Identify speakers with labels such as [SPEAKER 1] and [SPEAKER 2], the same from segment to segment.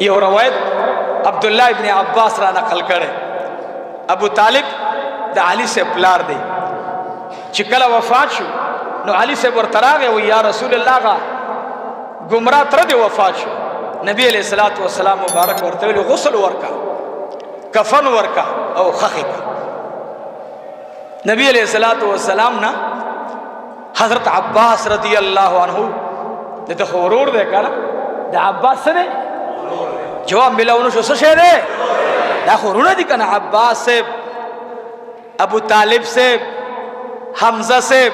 [SPEAKER 1] یہ روایت عبداللہ ابن عباس را نقل کرے ابو طالب دا علی سے پلار دے چکل وفات شو نو علی سے برطراغ و یا رسول اللہ غا گمراہ ترد وفات شو نبی علیہ السلام مبارک ورطویل غسل ورکا کفن ورکا او خخی کا نبی علیہ السلام نا حضرت عباس رضی اللہ عنہ دا خورور دے کنا دا عباس سے دے جواب ملاونو شو سشے دے دا خورور دی کنا عباس سے ابو طالب سے حمزہ سے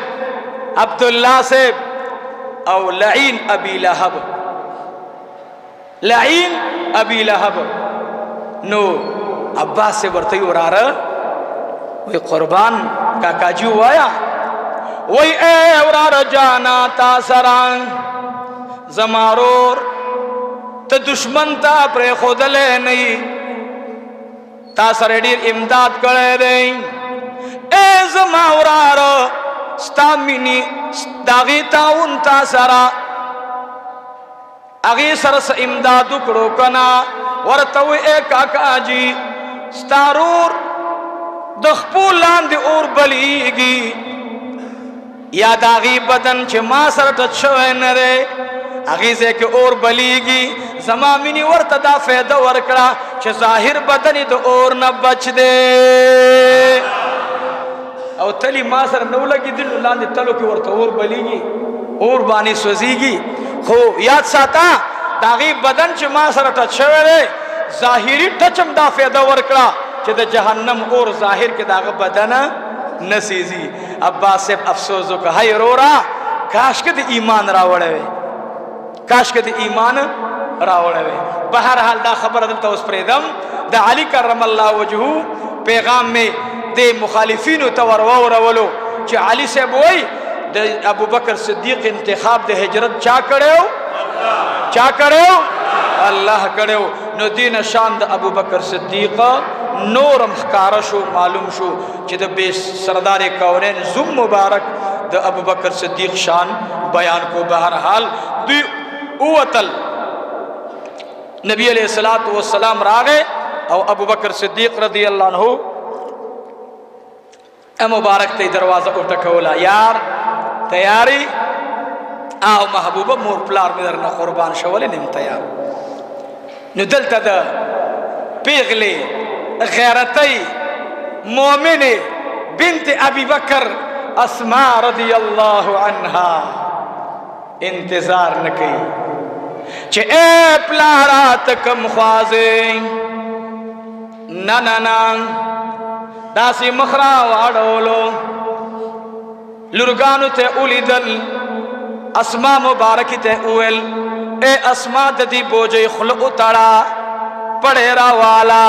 [SPEAKER 1] عبداللہ سے او لعین ابی لہب لعین ابی لہب نو عباس سے برتی ورارا وی قربان کاکا جی وایا وی اے ورارا جانا تا سران زمارور تا دشمن تا پر خود لے نہیں تا سر دیر امداد کرے دیں اے زمارورارا ستامینی داغی تاون تا سرا اغی سرس امدادو کرو کنا ورطوی اے کاکا جی ستارور دخپو لاند اور بلیگی یا داغی بدن چھ ما سر تچھوئے نرے اغی سے کہ اور بلیگی زمامینی ورطا فیدہ ورکڑا چھ ظاہر بدنی تو اور نہ بچ دے او تلی ما سر نو لگی دل لاندے تلو کی ورطا اور بلیگی اور بانی سوزیگی خو یاد ساتا داغی بدن چھ ما سر تچھوئے رے ظاہری ٹچم دا فیدہ ورکڑا چھ دا جہنم اور ظاہر کے داغ بدن نسیزی عباس سے افسوسو کہ ہائی رو رہا کاش کے دی ایمان راوڑے وے کاش کے دی ایمان راوڑے وے بہرحال دا خبر دلتا اس پریدم دا علی کرم اللہ وجہو پیغام میں دے مخالفین تورواو رولو چھ علی سے بوئی دا ابو بکر صدیق انتخاب دے حجرت چا کرے ہو چا کرے ہو اللہ کرے ہو نو دین شان دا ابو بکر صدیق نورم خکارا شو معلوم شو چی دا بے سردار کونین زم مبارک دا ابو بکر صدیق شان بیان کو بہرحال دوی اوتل نبی علیہ السلام راگے او ابو بکر صدیق رضی اللہ عنہ اے مبارک تی دروازہ اٹھکولا یار تیاری آو محبوبہ مور پلار میں درنا قربان شوالی نم تیار نو دلتا دا پیغلی غیرتی مومن بنت ابی بکر اسماء رضی اللہ عنہا انتظار نکی چھ اے پلارات کم خوازیں نننا داسی مخرا وارولو لرگانو تے اولی دل اسماء مبارکی تے اویل اے اسماء ددی بوجے خلق تڑا پڑے را والا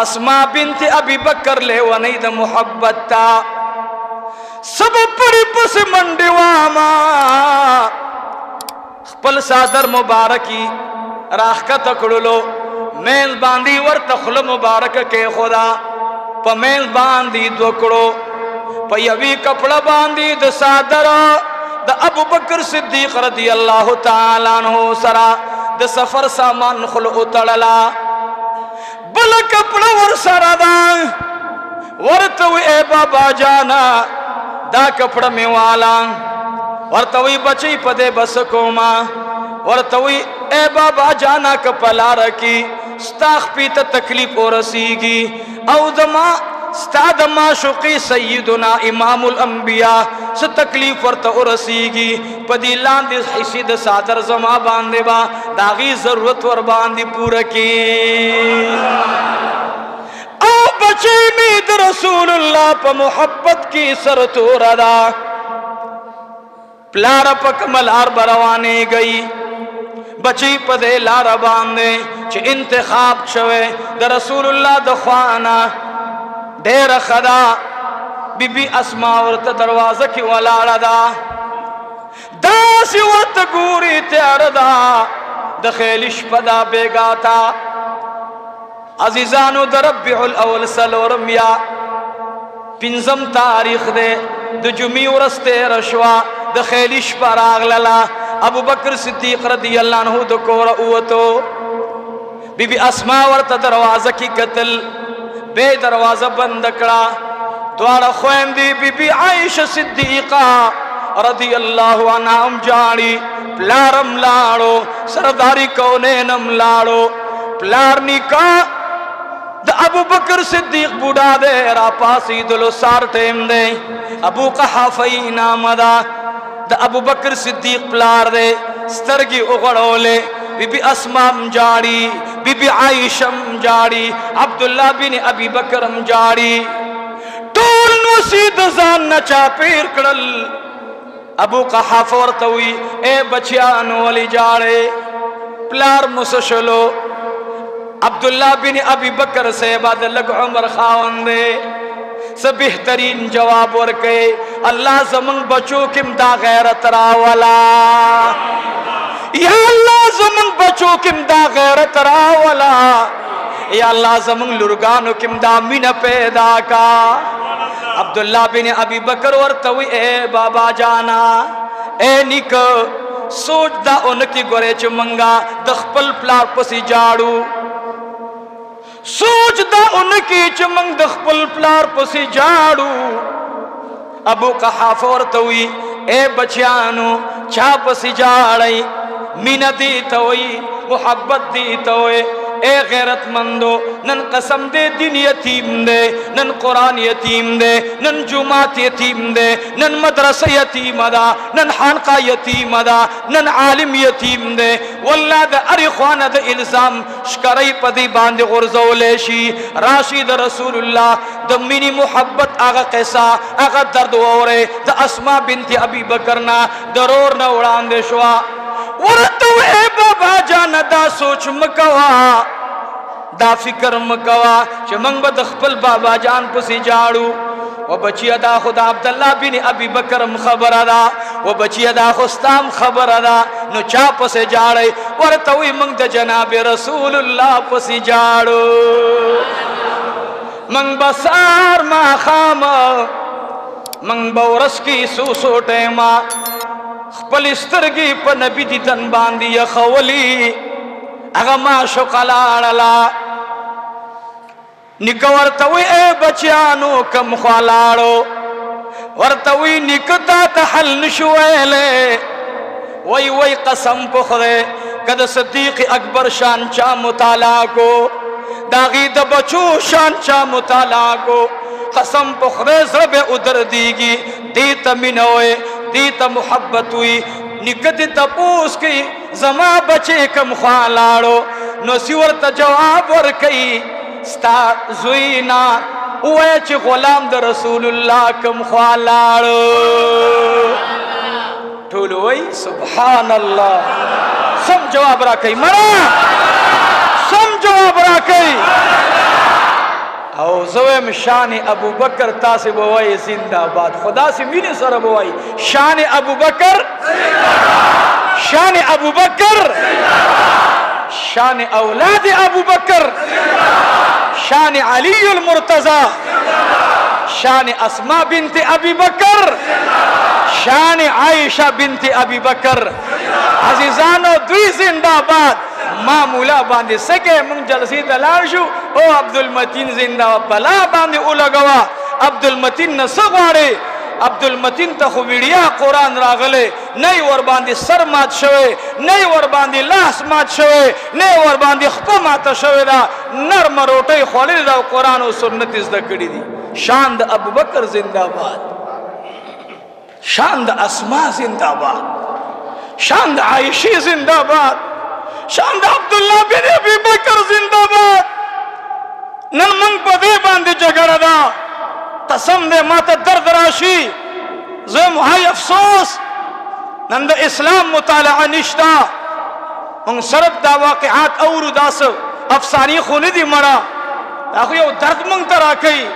[SPEAKER 1] اسماء بنت ابی بکر لے ونید محبت تا سب پڑی پس منڈی واما خپل صادر مبارکی راہ کا تکڑلو میل باندی ور تخل مبارک کے خدا پا میل باندی دوکڑو پا یوی کپڑا باندی دا صادر دا ابو بکر صدیق رضی اللہ تعالیٰ عنہ سرا دا سفر سامان خلق تڑلا بلا کپڑا ور سرا دا ورطوی اے بابا جانا دا کپڑا میں والا ورطوی بچی پدے بسکو ماں ورطوی اے بابا جانا کپلا رکی ستاخ پیتا تکلیف اور رسیگی او دما ستاد معشوقی سیدنا امام الانبیاء سے تکلیف ورطا اور رسیگی پدی لاندی حسی دا سادر زما باندے با داغی ضرورت ور باندی پورا کی او بچی مید رسول اللہ پا محبت کی سر تو ردا پلارا پک ملار بروانے گئی بچی پدے لارا باندے چھ انتخاب شوے دا رسول اللہ دخوانا دیر خدا بی بی اسماء ورطا دروازہ کی ولاڑا دا سی ورطا گوری تیار دا دخیلش پدا بیگاتا عزیزانو دا ربیع الاول سلورم یا پنزم تاریخ دے دا جمعی ورستے رشوا دا خیلش پر آغللا ابو بکر صدیق رضی اللہ عنہ دو کور اوتو بی بی اسما ورت دروازہ کی قتل بے دروازہ بند کڑا دوارا خویندی بی بی عائشہ صدیقہ رضی اللہ عنہم جاڑی پلارم لاڑو سرداری کونینم لاڑو پلار نکاح دا ابو بکر صدیق بوڑا دے را پاسی دلو سار ٹیم دے ابو قحافی نام دا ابو بکر صدیق پلار دے سترگی اغڑو لے بی بی اسمام جاڑی بی بی عائشم جاڑی عبداللہ بن ابی بکرم جاڑی ٹول نوسید زان نچا پیر کڑل ابو قحاف ورتوی اے بچیانو والی جاڑے پلار مسشلو عبداللہ بن ابی بکر سے بعد لگ عمر خاون دے سب بہترین جواب ورکے اللہ زمن بچو کم دا غیرت راولا یا اللہ زمن بچو کم دا غیرت راولا یا اللہ زمن لرگانو کم دا من پیدا کا عبداللہ بن ابی بکر ورتوی اے بابا جانا اے نک سوچ دا ان کی گورے چمنگا دخپل پلار پسی جاڑو سوچ دا ان کی چمنگ دخپل پلار پسی جاڑو ابو قحاف ورتوی اے بچیانو چا پسی جاڑی مین دیتوی محبت دیتوی اے غیرت مندو نن قسم دے دین یتیم دے نن قرآن یتیم دے نن جماعت یتیم دے نن مدرسہ یتیم دا نن حانقہ یتیم دا نن عالم یتیم دے واللہ دا ارخوان دا الزام شکرائی پدی باندے غرزو لیشی راشد رسول اللہ دا منی محبت آغا قصہ آغا درد وورے دا اسما بنت ابی بکرنا درور نا اڑان دے شوا ورتو اے بابا جان دا سوچ مکوا دا فکر مکوا چھ منگ با دخپل بابا جان پسی جاڑو و بچی دا خدا عبداللہ بن ابی بکرم خبر دا و بچی دا خستام خبر دا نو چا پسی جاڑی ورتوی منگ دا جناب رسول اللہ پسی جاڑو منگ بسار ما خام منگ بورس کی سوسو ٹیما خپل استرگی پا نبی دیدن باندی یخولی اگا ما شقلاڑلا نکا ورتوی اے بچیانو کم خوالاڑو ورتوی نکتا تحل نشویلے وی وی قسم پخدے کد صدیق اکبر شان چا مطالعہ کو داغی دا بچو شان چا مطالعہ کو قسم پخدے زرب ادر دیگی دیتا منوئے دیتا محبت ہوئی نکتی تپوس کی زما بچے کم خوالاڑو نو سیورتا جواب ورکی ستا زوینا اوے چی غلام دا رسول اللہ کم خوالاڑو ٹھولوئی سبحان اللہ سم جواب راکی مرا سم جواب راکی او زویم شان ابو بکر تاسی بوائی زندہ باد خدا سے میرے سر بوائی شان ابو بکر شان ابو بکر شان اولاد ابو بکر شان علی المرتضی شان اسما بنت ابی بکر شان عائشہ بنت ابی بکر عزیزانو دوی زندہ باد معمولا باندے سکے منگ جلسی دلاشو او عبدالمتین زندہ بلا باندے اولگوا عبدالمتین نسغوارے عبدالمتین تا خوبیڑیا قرآن راغلے نئی ور باندے سر مات شوے نئی ور باندے لاس مات شوے نئی ور باندے خپا مات شوے دا نرم روٹے خوالے دا قرآن و سنت ازدہ کری دی شان دا ابو بکر زندہ باد شان دا اسما زندہ باد شان دا عائشی زندہ باد شان دا عبداللہ بن ابی بکر زندہ باد نن منگ پا دے باندے جگڑ دا قسم دے ماتا درد راشی زم ہائی افسوس نن دا اسلام مطالعہ نشتا منگ سرب دا واقعات اور داس افسانی خونی دی مرا داخو یو درد منگ ترا کئی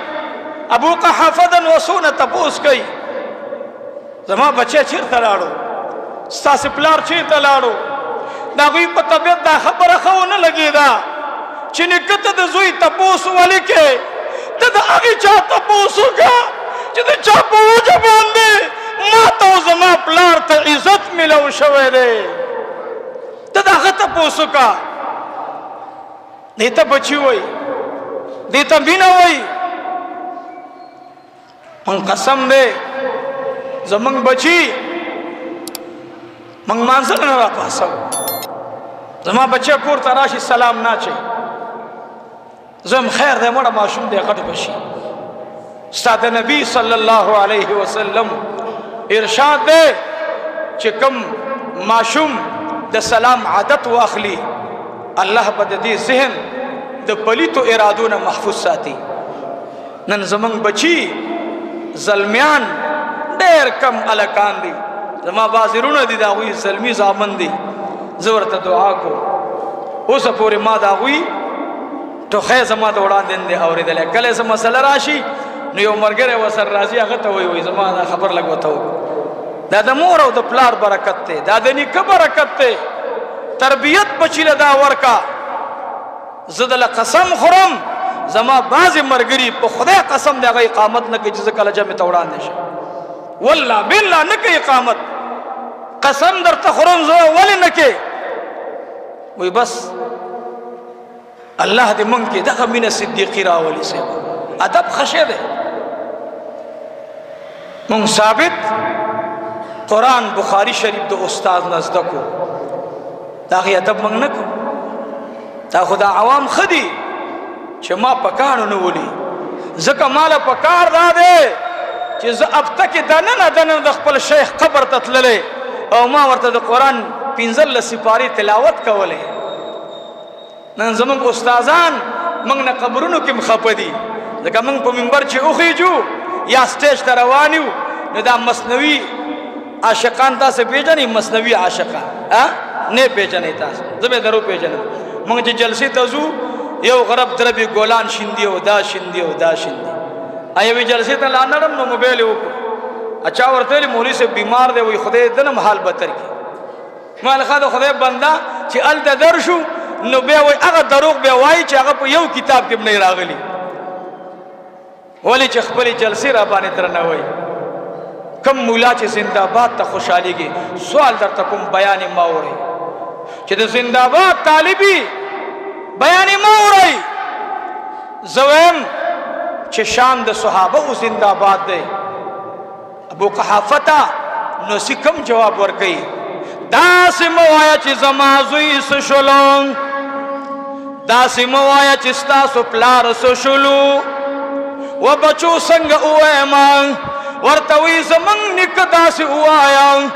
[SPEAKER 1] ابو قحافدن وسون تپوس کئی زمان بچے چیر تلاڑو ستاس پلار چیر تلاڑو داغوی پا طبیعت دا خبر خو نہ لگی دا چنکت دا زوی تپوسو والی کے تا دا آگی چا تپوسو کا چا دا چا پوجا باندے ما ته زما پلار ته عزت ملو شوی دی ته د هغه تپوس وکړه دې ته بچي وایي دې ته مینه وایي من قسم دی زمونږ بچي موږ مانځه نه راپاسو زما بچه کور ته راشي سلام نه اچوي زم خیر دی مړه ماشوم دی غټ بشي ستا د نبي صلی الله علیه وسلم ارشاد دی چې کوم ماشوم د سلام عادت واخلي الله به د دې ذهن د پلیتو ارادو نه محفوظ ساتي نن زمونږ بچي زلمیان ډېر کم الکان دي زما بازرونه دي د هغوی زلمي زامن دي زه ورته دعا کوم اوسه پورې ما د هغوی ټوخی زما د وړاندې دی اورېدلی کله څه مسله راشي نو یو ملګری ورسره راځي هغه ته وایي زما دا خبر لږ ورته وکړه دا د مور او د پلار برکت دی دا د نیکه برکت دی تربیت بچي له دا ورکه زه دله قسم خورم زما بعضې ملګري په خدای قسم د هغه اقامت نه کوي چې زه کله جمع ته وړاندې شم والله بالله نه کوي اقامت قسم درته خورم زه ولې نه کوي وی بس الله دې مونږ کې دغه مینه صدیقي راولي صاحب ادب خشه دی مونږ ثابت قرآن بخاری شریف د استاد نه زده کو د هغې ادب مونږ نه کوو دا خو دا عوام ښه دي چې ما په کاڼو نه ولي ځکه ماله په کار دا دی چې زه هفته کې دننه د خپل شیخ قبر ته تللی او ما ورته د قرآن 15 سپارې تلاوت کولی نن زمونږ استادان موږ نه قبرونو کې مخفه دي ځکه موږ په منبر چې وخیجو یا سټیج ته روان یو نو دا مصنوي عاشقان تاسو پیژنئ مصنوي عاشقان نه پیژنئ تاسو زه به درو پیژنم موږ چې جلسې ته ځو یو غرب دربي ګولان شیندي او دا شیندي او دا شیندي یوې جلسې ته لا نړم نو موبایل یې وکړو اچا ورته ویلي مولوي صاحب بیمار دی وایي خدای دنه هم حال بتر کړي ما ښه د خدای بنده چې هلته در شو نو بیا وایي هغه دروغ بیا وایي چې هغه په یو کتاب کې نه راغلي ولې چې خپلې جلسې را باندې درنوئ کم مولا چې زنده‌باد ته خوشحالېږي سوال درته کوم بیان یې مه اورئ چې د زنده‌باد طالبي بیان یې مه اورئ زه وایم چې شان د صحابه زنده‌باد دی ابو قحافه نو سی کم جواب ورکوي داسې مه وایه چې زما زوی څه شولو داسې مه وایه چې ستاسو پلار څه شولو و بچو څنګه ووایم ورته وایي زموږ نیکه داسې ووایه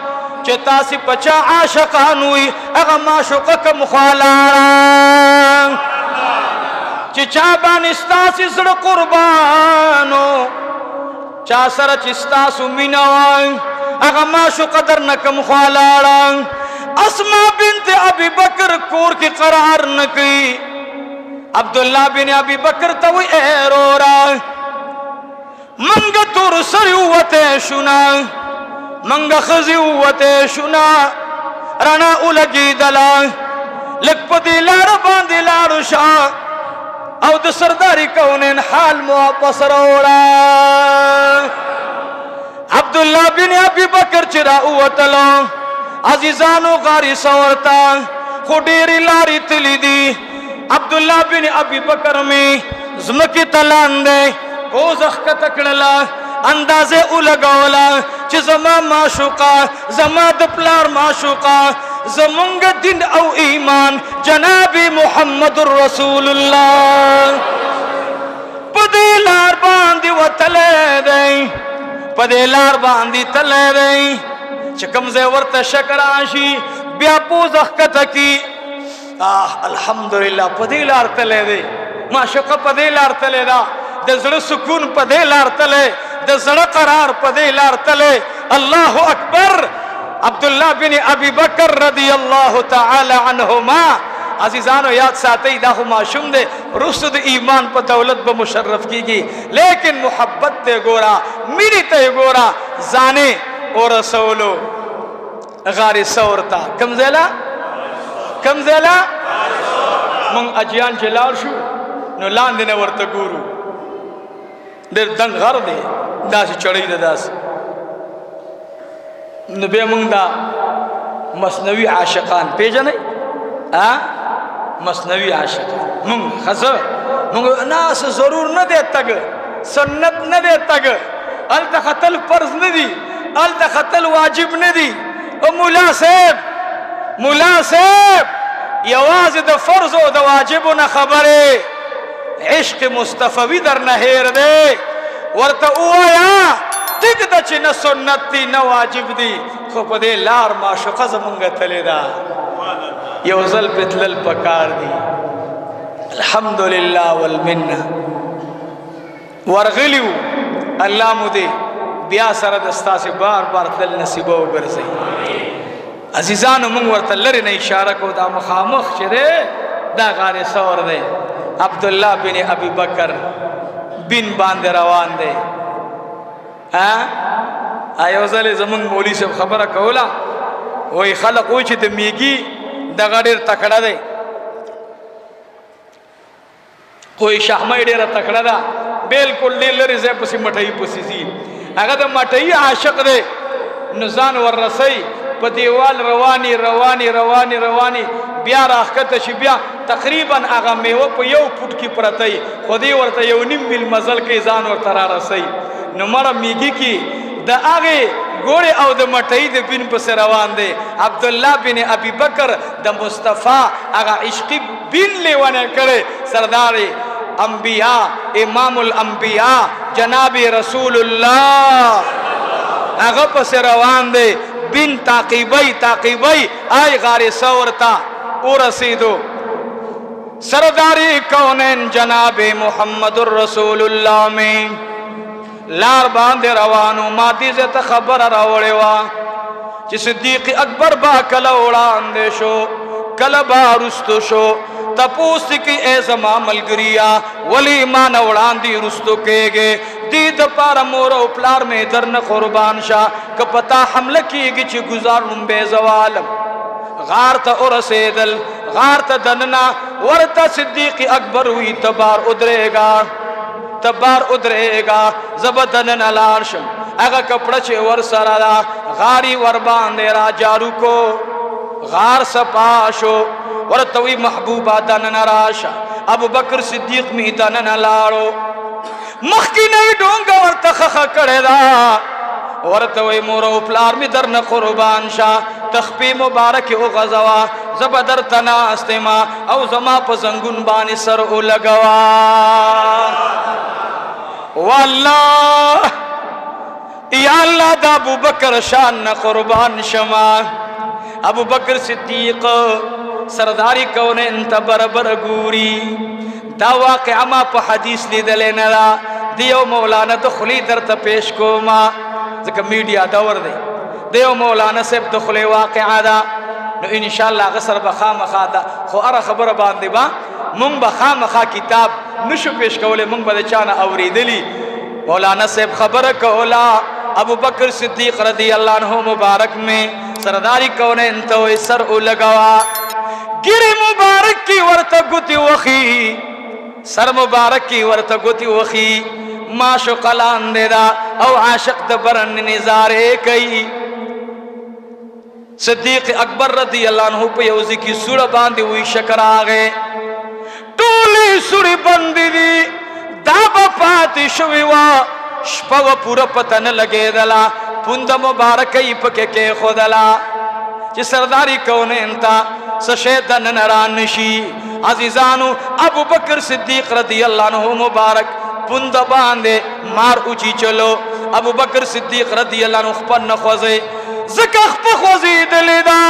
[SPEAKER 1] چې تاسې په چا عاشقان وي هغه معشوقه کوم خوا لاړه چې چا باندې ستاسې زړه قربانو چا سره چې ستاسو مینه وای هغه معشوقه درنه کوم خوا لاړه اسما بنت ابي بکر کور کې قرار نه کوي عبدالله بن ابي بکر ته وایي ای رورا منګه تور سری وته شونا منګه خزي وته شونا رانا ولګیدلا لک په دې لار باندې لاړو شاه او د سرداری کونین حال مو واپس راوړه عبدالله بن ابي بکر چې راووتلو عزیزانو غاری سورتا خو ډېرې لارې تللي دي عبدالله بن ابي بکر می زمکې ته لاندې پوزه ښکته کړله اندازې ولګوله چې زما معشوقه زما د پلار معشوقه زمونږ دین او ایمان جناب محمد رسول الله په دې لار باندې وتلی دی په دې لار باندې تللی دی چې کوم ځای ورته شک راشي بیا پوزه ښکته کي الحمدلله په دې لار تللی دی معشوقه په دې لار تللی ده د زړه سکون په دې لار تللی د زړه قرار په دې لار تللی الله اکبر عبدالله بن ابي بکر رضی الله تعالی عنهما عزیزانو یاد ساتئ دا خو ماشوم دی وروسته د ایمان په دولت به مشرف کیږي لیکن محبت ته ګورا مینې ته ګورا ځانې ورسولو غار ثور ته کوم ځای له موږ اجیان چې لاړ شو نو لاندې نه ورته ګورو ډېر دنګ غر دی داسې چړۍ ده داسې نو بیا مونږ دا مثنوي عاشقان پیژنئ مثنوي عاشقان مونږ خزه مونږ ناس ضرور نه دی تګ سنت نه دی تګ الته خطل فرض نه دی الته خطل واجب نه دی او مولا صاحب یوازې د فرض او د واجب نه خبره عشق مصطفی در نه هیر دی ورته وایا ټیک ده چې نه سنت دی نه واجب دی خو په دې لار معشوقه زمونږ تللی ده یو ځل پې تلل پکار دی الحمدلله والمنه ورغلی وو الله مو دې بیا سره د ستاسې بار بار تلل نصیبه وګرځوي عزیزانو مونږ ورته لرې نه اشاره کو دا مخامخ چې دی دا غار ثور دی عبدالله بن ابي بکر بن باندې روان دی یو ځل زمونږ مولوي صاحب خبره کوله وایي خلق وایي چې د میږي دغه ډېر تکړه دی وایي شهمۍ ډېره تکړه ده بلکل ډېر لرې ځای پسې مټۍ پسې ځي هغه د مټۍ عاشق دی نو ځان وررسوي په دیوال رواني بیا راښکته شي بیا تقریبا هغه میوه په یو فوټ کې پرته خو دې ورته یو نیم میل مزل کې ځان ورته رارسوي نو مړه میږي کې د هغې ګوړې او د مټۍ د بین پسې روان دی عبدالله بن ابي بکر د مصطفی هغه عشقي بین لیونی کړی سردار انبیاء امام الانبیاء جناب رسول الله هغه پسې روان دی بن تعقیبی آئی غار ثور تا ورسیدو سرداری کونین جناب محمد الرسول اللہ میں لار باندے روانو مادی سے خبر راوڑے وا چی صدیق اکبر با کلا اڑان دے شو کلا با رستو شو تپوس کی اے زمان ملگریا ولی ایمان اڑان دی رستو کے گے دید پارا مورو پلار میں درن قربان شاہ کپتا حملہ کی گی چی گزارن بے زوالم غار تا ارسیدل غار تا دننا ورتا صدیق اکبر ہوئی تبار ادرے گا زبدنن لارشم اگا کپڑا چے ور سرادا غاری ور باندے را جارو کو غار سپاشو ورتوی محبوبہ دنن راشا ابو بکر صدیق می دنن لارو مخی نئی ڈونگا ورطا خخا کڑے دا ورطوی مورو پلار می درن قربان شا تخپی مبارک او غزوا زبدر تنا استما او زما پزنگون بانی سر او لگوا واللہ یا اللہ دا ابو بکر شان قربان شما ابو بکر صدیق سرداری کونین تا بربر گوری دا واقعہ ما پا حدیث لی دلینا دا دیو مولانا دخلی در تا پیش کو ما ذکر میڈیا دور دے دیو مولانا سب دخلی واقعہ دا نو انشاءاللہ غصر بخام خادا خو ارا خبر باندی با من بخام خا کتاب نشو پیش کولے من با چانا اوری دلی مولانا سب خبر کولا ابو بکر صدیق رضی اللہ عنہ مبارک میں سرداری کونے انتوی سر او لگوا گری مبارک کی ورطا گتی وخی سر مبارک کی ورطا گتی وخی ماشو قلان دے دا او عاشق دبرن نظارے کئی صدیق اکبر رضی اللہ عنہ پہ یوزی کی سوڑ باندی ہوئی شکر آگئے ٹولی سوڑی بندی دی دابا پاتی شویوا شپا پورا پتن لگے دلا پند مبارکی پکے کے خودلا چی سرداری کونے انتا سشیدن نرانشی عزیزانو ابو بکر صدیق رضی اللہ عنہ مبارک پند باندے مار اچھی چلو ابو بکر صدیق رضی اللہ عنہ خپن خوزے زکخ پا خوزی دلی دا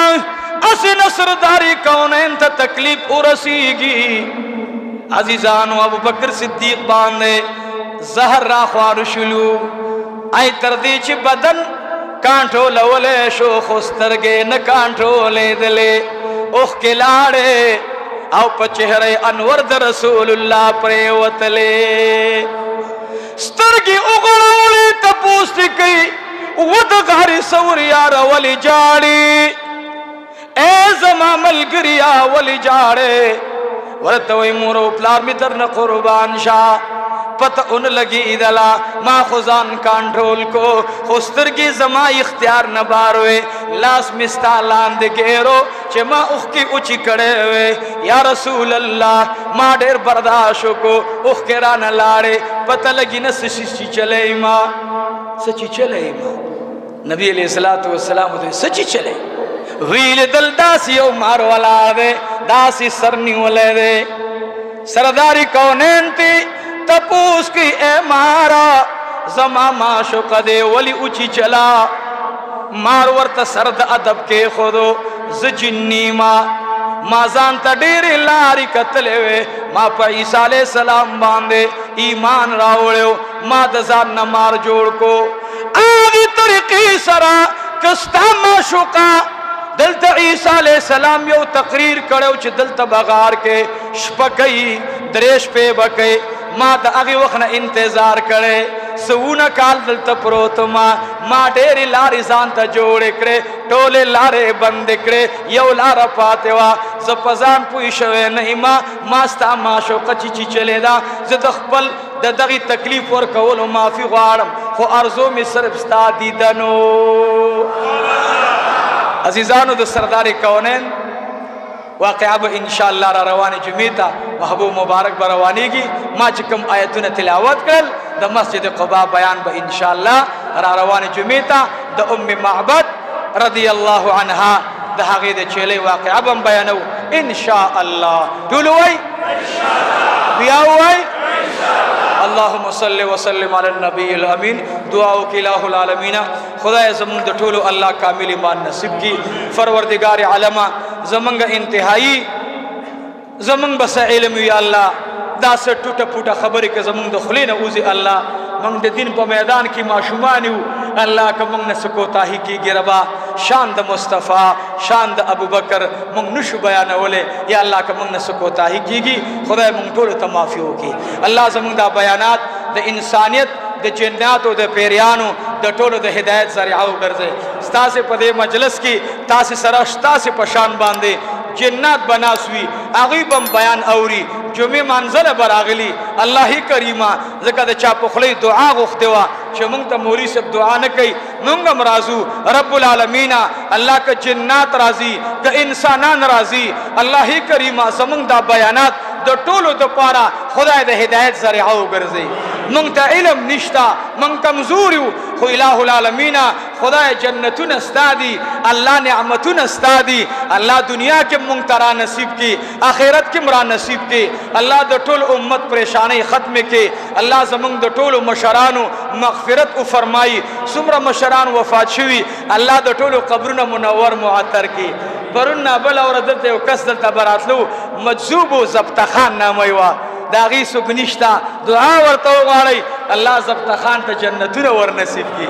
[SPEAKER 1] اسی نصرداری کونے انتا تکلیف ارسیگی عزیزانو ابو بکر صدیق باندے زہر را خوار شلو آئی تردی چی بدن کانٹو لولے شو خسترگے نکانٹو لے دلے اوخ کے لاڑے او پا چہرے انور در رسول اللہ پرے وطلے سترگی اغڑولی تپوستی کئی ود غاری سوریار ولی جاڑی اے زمان ملگریا ولی جاڑے ورطوی مورو پلار می درن قربان شاہ पता उन लगी दला माँ खुजान कंट्रोल को खुस्तर की जमा इख्तियार न बारवे लाश मिस्ता लांद गेरो चे माँ उखकी ऊंची कड़े हुए या रसूल अल्लाह माँ ढेर बर्दाश्त को उख के रान लाड़े पता लगी न सच्ची चले माँ सच्ची चले माँ नबी अलैहिस्सलातु वस्सलाम तो सच्ची चले वील दल दासियों मारो वाला दे दासी सरनी वाले दे सरदारी कौनैन थी तपूस की ए मारा जमा माशुक दे वली ऊंची चला मार वर्त सरद अदब के खुदो जिन्नी माँ जानता डेरे लारी कतले वे माँ पर ईसा अलैहिस्सलाम बांधे ईमान रावड़ो माँ दजान न मार जोड़ को आगे तरीके सरा कस्ता माशुका दलता ईसा अलैहिस्सलाम यो तकरीर करो च दलता बगार के शपकई दरेश पे बके माँ दा आगे वक्त न इंतजार करे सऊना काल दलता प्रोत माँ डेरी लारी जानता जोड़े करे टोले लारे बंद करे यो लारा पातेवा जपजान पुइशवे नहीं मास्ता माशो कचिची चले दा जदखपल दगी तकलीफ और कवलो माफी गारम खो अर्जो में सिर्फ स्ता दीदनो अजीजानो द सरदार कौनैन वाक़या अब इंशाअल्लाह रवानी जुमीता महबूब मुबारक बरवानी की माँ चिकम आयतुन तिलावत कर द मस्जिद क़ुबा बयान ब इंशाअल्लाह रवानी जुमीता द उम्म महबत रदियल्लाहु अन्हा द हागे द चले वाक़या अब हम बयानो इंशाअल्लाह टुलुई इंशाअल्लाह बियाउई अल्लाहुम्मा सल्लि व सल्लिम अला नबील अमीन दुआओ की इलाहुल आलमीन खुदा ज़मन द टोलो अल्लाह कामिल ईमान नसीब की फरवरदिगार आलमा ज़मंग इंतहाई ज़मंग बस इल्म या अल्लाह दास टूटा फूटा खबर के ज़मंग द खुले न उज़े अल्लाह मंग द दिन प मैदान की माशुमानी अल्लाह का मंग न सकोताही की गिरबा शान द मुस्तफ़ा शान द अबू बकर मंग नुश बयान ओले या अल्लाह का मंग न सकोताही कीगी खुदा मंग टोल तमाफ़ी होगी अल्लाह ज़मंग दा बयानात द इंसानियत द जन्नात द पेरियानो द टोल द हिदायत ज़रियाओ गर्जे स्तासे पदे मजलिस की तासे सरश्ता से पशान बांधे जन्नत बनासवी आगीबम बयान औरी जुमे मंजल बरागली अल्लाह ही करीमा ज़का चा पुखली दुआ गुख्तेवा चमुंग त मोरी सब दुआ न कई मुंगम राजू रब्बुल आलमीना अल्लाह का जन्नत राजी का इंसानान राजी अल्लाह ही करीमा ज़मुंग दा बयानात द टोलो द पारा खुदा द हिदायत ज़रियाओ गर्जे मुंग ता इल्म निश्ता मुंग कमजोर खो इलाहुल आलमीना खुदा जन्नतुन अस्तादी अल्लाह नेमतुन अस्तादी अल्लाह दुनिया के मुंग तरा नसीब की आखिरत के मुरा नसीब के अल्लाह द टोल उम्मत परेशानी ख़त्म के अल्लाह ज़मुंग द टोल मशरानो मग़फ़िरत उ फरमाई सुमरा मशरान वफ़ात शुवी अल्लाह द टोल क़ब्रुन मुनव्वर मुअत्तर की बरुन्ना बल और दते कस दलता बरातलो मजूब ज़ब्ता खान नामयवा दागी सुबनिश्ता दुआ वर्तो वाली अल्लाह ज़ब्ता खान त जन्नतुन वर नसीब की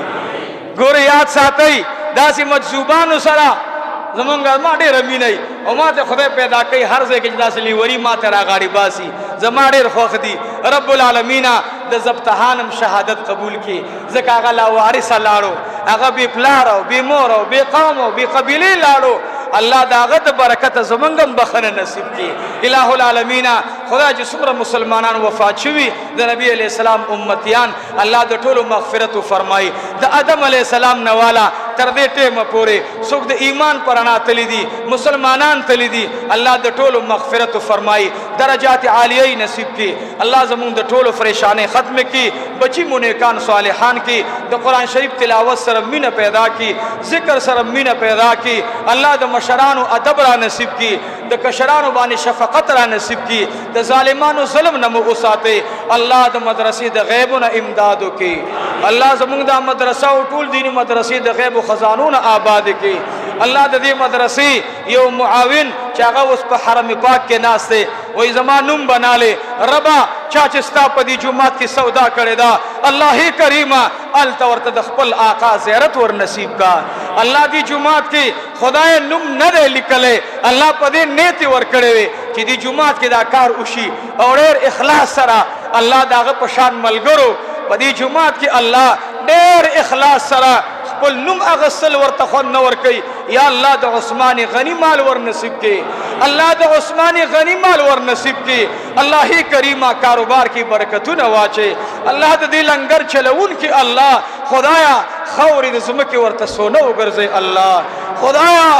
[SPEAKER 1] गोरे याद साथई दासी मजूबान सरा ज़मंगा माडे रमी नहीं और माते खुदा पैदा कई हर से के दासली वरी माते रागाड़ी बासी जमाडे खोखदी रब्बुल आलमीना द ज़ब्तहानम शहादत कबूल की ज़का गला वारिस लाड़ो अगा बे प्लारो बे मोरो बे कौमो बे कबीले लाड़ो अल्लाह दागत बरकत ज़मंगम बखन नसीब की इलाहुल आलमीना खुदा जिसुर मुसलमानान वफ़ात शुवी द नबी अलैहिस्सलाम उम्मतियान अल्लाह द टोलो मग़फ़िरत फरमाई द आदम अलैहिस्सलाम नवाला तरदे टेम पूरे सुख द ईमान परना तली दी मुसलमानान तली दी अल्लाह द टोलो मग़फ़िरत फरमाई दरजात आलिया नसीब की अल्लाह ज़मुन द टोलो फरेशाने ख़त्म की बची मुनेकान सालिहान की द कुरान शरीफ तिलावत सर मीन पैदा की ज़िक्र सर मीन पैदा की अल्लाह द मशरानो अदब रा नसीब की द कशरानो बानी शफ़क़त रा नसीब की द ज़ालिमानो ज़ुल्म न मुसाते अल्लाह द मदरसे द गैब न इमदाद की अल्लाह ज़मुन द मदरसा टूल दीनी मदरसे द गैब ख़ज़ानो न आबाद की अल्लाह द मदरसे यो मुआविन चागा उस पर हरम पाक के नास्ते वही ज़मानुम बना ले रबा चाचिस्ता पदी जुमात की सौदा करेदा अल्लाह ही करीमा अल तवर तदखपल आका ज़ियारत वर नसीब का अल्लाह दी जुमात की खुदाए नुम न दे लिखले अल्लाह पदे नेति वर करे कि दी जुमात के दाकार उशी और इखलास सरा अल्लाह दाग पशान मलगरो पदी जुमात की अल्लाह डेर इखलास सरा خپل نوم اغسل ورته خوند نه ورکوي. یا الله د عثمان غنی مال ور نصیب کړي، الله د عثمان غنی مال ور نصیب کړي. الله کریمه کاروبار کې برکتونه واچي. الله د دې لنګر چلون کې الله خدایا خورې د زمکه ورته سونه وګرځي. الله خدایا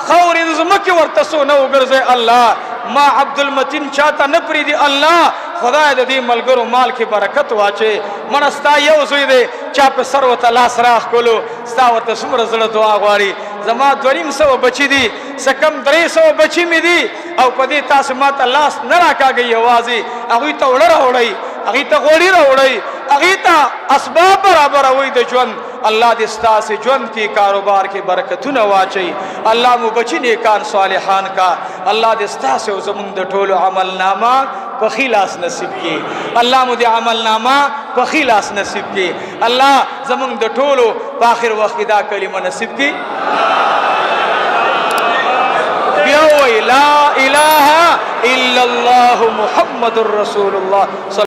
[SPEAKER 1] خورې د زمکه ورته سونه وګرځي. الله ما عبدالمتین چاته نه پریدي. الله خدای د دې ملګرو مال کې برکت واچي. منستا یو زوی دی چا په سر وته لاس راخ کولو ستا ورته څومره زړه دعا غواړي. زما 250 بچی دي، سکم 300 بچی مې دي، او په دې تاسو ماته لاس نه راکاږي. یوازې هغوی ته وړه راوړئ، هغوی ته غوړي راوړئ، هغوی ته اسباب برابروئ د ژوند. الله دې ستاسې ژوند کې کاروبار کې برکتونه واچي. الله مو بچی نیکان صالحان کا. الله دې ستاسې او زمونږ د ټولو عمل نامه په خلاص نصیب کی. الله مو دې عمل نامه په خلاص نصیب کی. الله زمونږ د ټولو په آخر وخت دا کلمه نصیب کی. بیا وی لا اله الا الله محمد رسول الله.